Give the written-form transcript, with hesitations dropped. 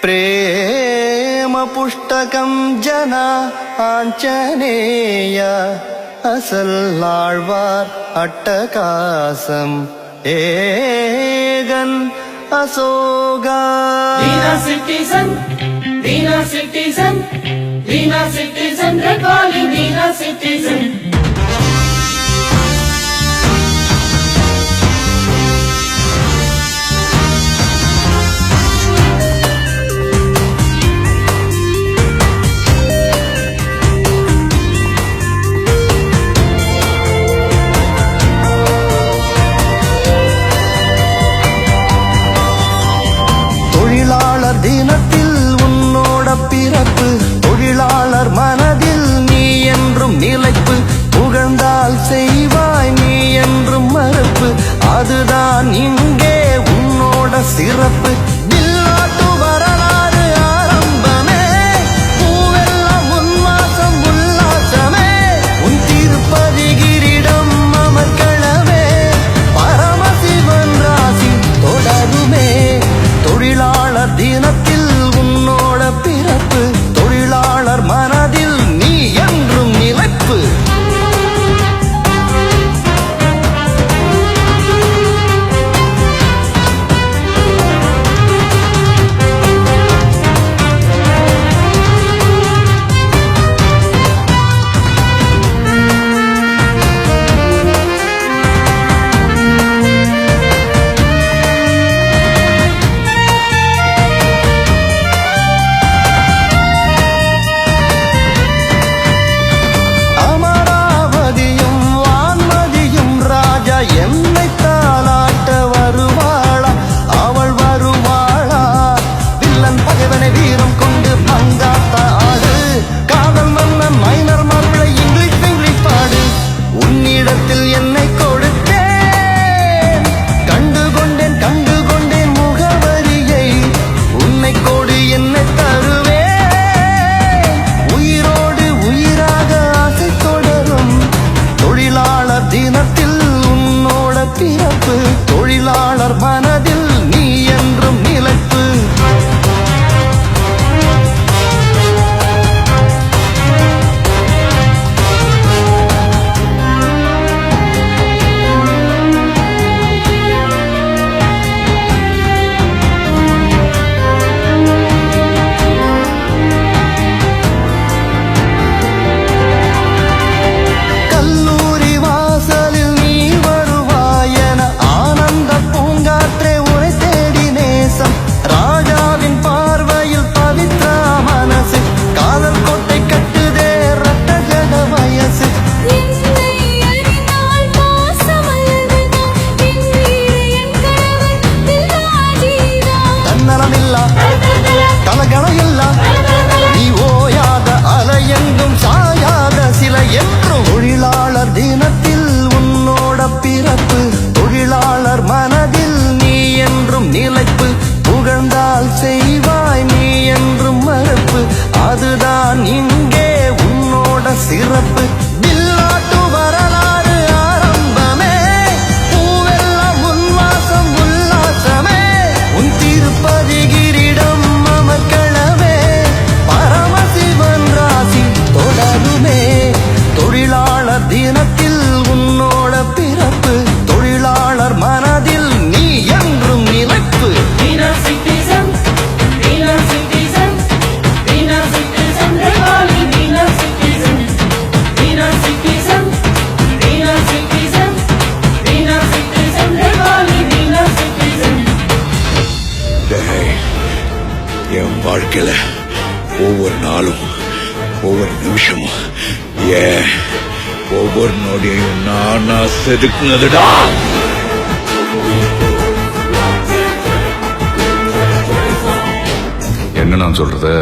ప్రేమ పుస్తకం జన Anjaneya అసల్లాழ்వార్ అట్టకాసం Aegon అశోగా citizen, citizen, citizen, recalling citizen. தொழிலாளர் தினத்தில் உன்னோட பிறப்பு, தொழிலாளர் மனதில் நீ என்றும் நிலைப்பு, புகழ்ந்தால் செய்வாய் நீ என்றும் மறுப்பு, அதுதான் இங்கே உன்னோட சிறப்பு. வில்லாட்டு வரலாறு ஆரம்பமே, பூவெல்லாம் உன்வாசம் உல்லாசமே, உன் திருப்பதி கிரீடம் அமர்க்களமே, பரமசிவன் ராசி தொடருமே. தொழிலாளர் தினத்தில் உன்னோட பிறப்பு, தொழிலாளர் மனதில் நீ என்றும் நிலைப்பு. என்னை தாளாட்ட வருவாளா, அவள் வருவாளா, வில்லன் பகைவனை வீரம் கொண்டு பங்காத்த ஆடு, காதல் மன்னன் மைனர் மாப்பிளை இங்கிலீஷ் பாடு, உன்னிடத்தில் என்னை கொடுத்தேன், கண்டு கொண்டேன் முகவரியை, உன்னை கோடு என்னை தருவேன், உயிரோடு உயிராக ஆசை தொடரும். தொழிலாளர் தினத்தில் பிறப்பு, தொழிலாளர் மனதில் நீ என்றும் நிலைப்பு. கலகலையில்லா நீ ஓயாத அலையெங்கும் சாயாத சிலை என்றும். தொழிலாளர் தினத்தில் உன்னோட பிறப்பு, தொழிலாளர் மனதில் நீ என்றும் நிலைப்பு, புகழ்ந்தால் செய்வாய் நீ என்றும் மறுப்பு, அதுதான் இங்கே உன்னோட சிறப்பு. வில்லாட்டு வரலாறு ஆரம்பமே, பூவெல்லாம் உன்வாசம் உல்லாசமே, உன் திருப்பதி கிரீடம் அமர்க்களமே, பரமசிவன் ராசி தொடருமே. தொழிலாளர் தினத்தில் உன்னோட பிறப்பு, தொழிலாளர் மனதில் நீ என்றும் நிலைப்பு. Citizen, citizen, citizen, recalling citizen. Citizen, citizen, citizen, recalling citizen. என் வாழ்க்கையில ஒவ்வொரு நாளும் ஒவ்வொரு நிமிஷமும் ஒவ்வொரு நொடியையும் நானா செதுக்குனதுடா. என்ன நான் சொல்றது